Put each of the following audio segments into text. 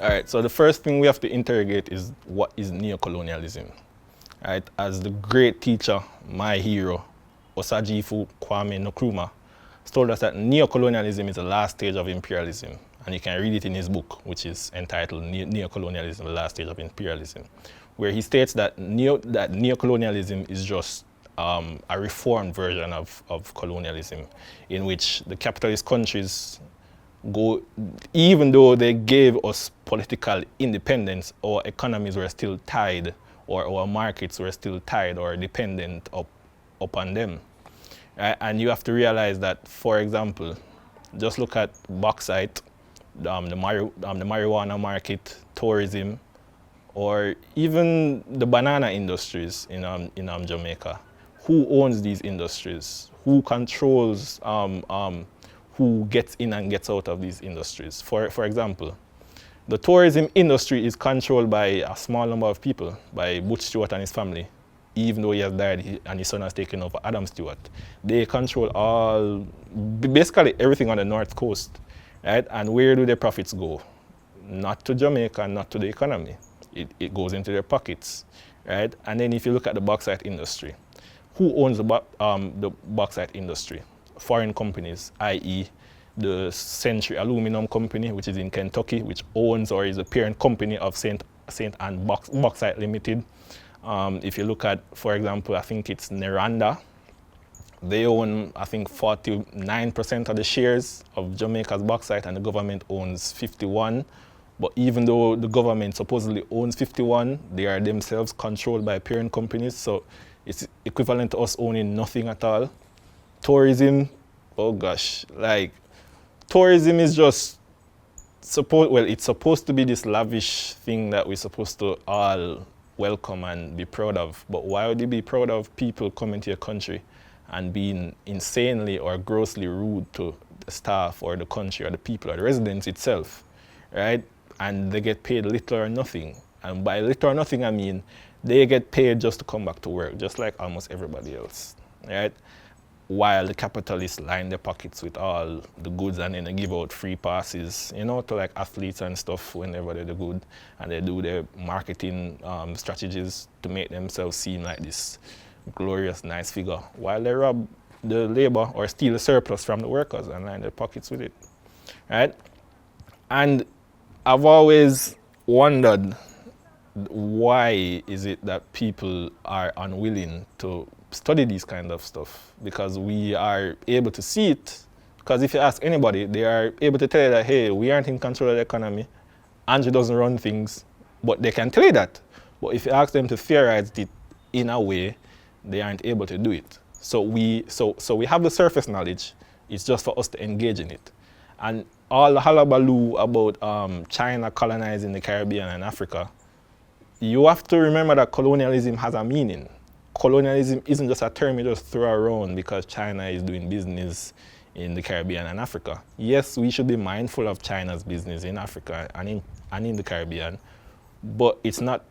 All right, so the first thing we have to interrogate is what is neo-colonialism? Right, as the great teacher, my hero, Osajifu Kwame Nkrumah, told us that neo-colonialism is the last stage of imperialism. And you can read it in his book, which is entitled Neo-Colonialism, the Last Stage of Imperialism, where he states that neo-colonialism is just a reformed version of colonialism, in which the capitalist countries go, even though they gave us political independence, our economies were still tied, or our markets were still tied or dependent upon them. Right? And you have to realize that, for example, just look at bauxite, the marijuana market, tourism, or even the banana industries in Jamaica. Who owns these industries? Who controls who gets in and gets out of these industries? For example, the tourism industry is controlled by a small number of people, by Butch Stewart and his family. Even though he has died and his son has taken over, Adam Stewart. They control basically everything on the north coast, right? And where do their profits go? Not to Jamaica, not to the economy. It goes into their pockets, right? And then if you look at the bauxite industry, who owns the bauxite industry? Foreign companies, i.e. the Century Aluminum Company, which is in Kentucky, which owns or is a parent company of St. Anne Bauxite Limited. If you look at, for example, I think it's Neranda, they own, I think, 49% of the shares of Jamaica's bauxite, and the government owns 51. But even though the government supposedly owns 51, they are themselves controlled by parent companies, so it's equivalent to us owning nothing at all. Tourism, oh gosh, like, tourism is just, it's supposed to be this lavish thing that we're supposed to all welcome and be proud of. But why would you be proud of people coming to your country and being insanely or grossly rude to the staff or the country or the people or the residents itself, right? And they get paid little or nothing. And by little or nothing, I mean they get paid just to come back to work, just like almost everybody else, right? While the capitalists line their pockets with all the goods, and then they give out free passes, you know, to like athletes and stuff whenever they do good, and they do their marketing strategies to make themselves seem like this glorious, nice figure, while they rob the labor or steal the surplus from the workers and line their pockets with it, right? And I've always wondered, why is it that people are unwilling to study these kind of stuff? Because we are able to see it. Because if you ask anybody, they are able to tell you that, hey, we aren't in control of the economy, Andrew doesn't run things, but they can tell you that. But if you ask them to theorize it in a way, they aren't able to do it. So we have the surface knowledge, it's just for us to engage in it. And all the hullabaloo about China colonizing the Caribbean and Africa, you have to remember that colonialism has a meaning. Colonialism isn't just a term you just throw around because China is doing business in the Caribbean and Africa. Yes, we should be mindful of China's business in Africa and in the Caribbean, but it's not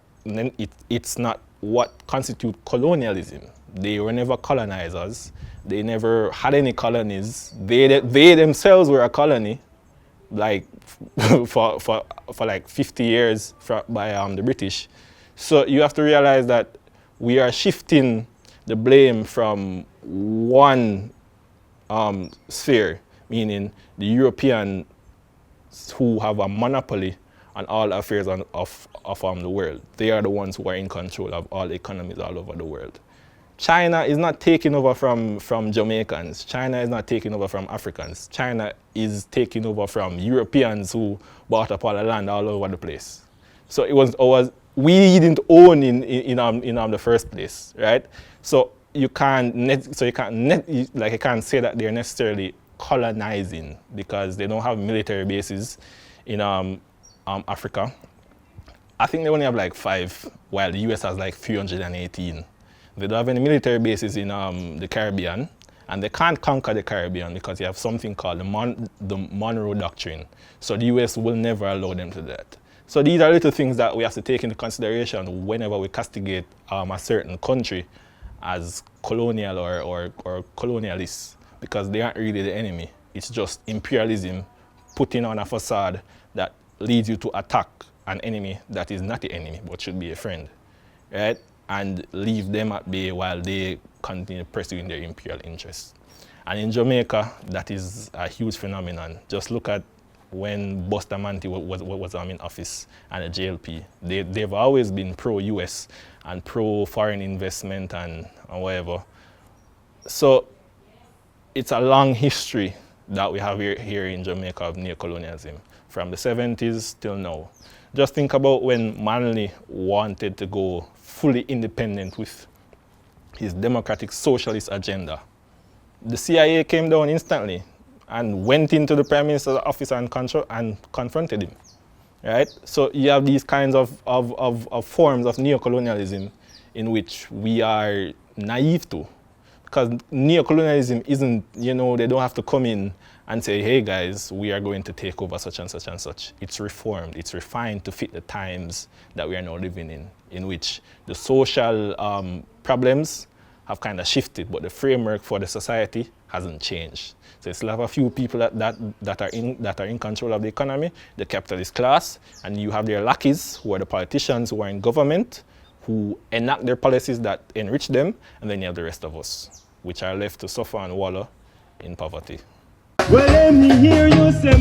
what constitutes colonialism. They were never colonizers. They never had any colonies. They themselves were a colony, like for like 50 years by the British. So you have to realize that we are shifting the blame from one sphere, meaning the Europeans who have a monopoly on all affairs of the world. They are the ones who are in control of all economies all over the world. China is not taking over from Jamaicans. China is not taking over from Africans. China is taking over from Europeans who bought up all the land all over the place. So we didn't own in the first place, right? So you can't say that they're necessarily colonizing because they don't have military bases in Africa. I think they only have like 5, while the US has like 318. They don't have any military bases in the Caribbean, and they can't conquer the Caribbean because you have something called the Monroe Doctrine. So the US will never allow them to do that. So these are little things that we have to take into consideration whenever we castigate a certain country as colonial or colonialists, because they aren't really the enemy. It's just imperialism putting on a facade that leads you to attack an enemy that is not the enemy but should be a friend, right? And leave them at bay while they continue pursuing their imperial interests. And in Jamaica, that is a huge phenomenon. Just look at when Bustamante was in office and the JLP. They've always been pro-US and pro-foreign investment and whatever. So it's a long history that we have here in Jamaica of neo-colonialism, from the 70s till now. Just think about when Manley wanted to go fully independent with his democratic socialist agenda. The CIA came down instantly and went into the Prime Minister's office and confronted him, right? So you have these kinds of forms of neo-colonialism in which we are naive to. Because neo-colonialism isn't, you know, they don't have to come in and say, hey guys, we are going to take over such and such and such. It's reformed, it's refined to fit the times that we are now living in which the social problems have kind of shifted, but the framework for the society hasn't changed. So it's a few people that are in control of the economy, the capitalist class, and you have their lackeys, who are the politicians who are in government, who enact their policies that enrich them, and then you have the rest of us, which are left to suffer and wallow in poverty. Well, let me hear you say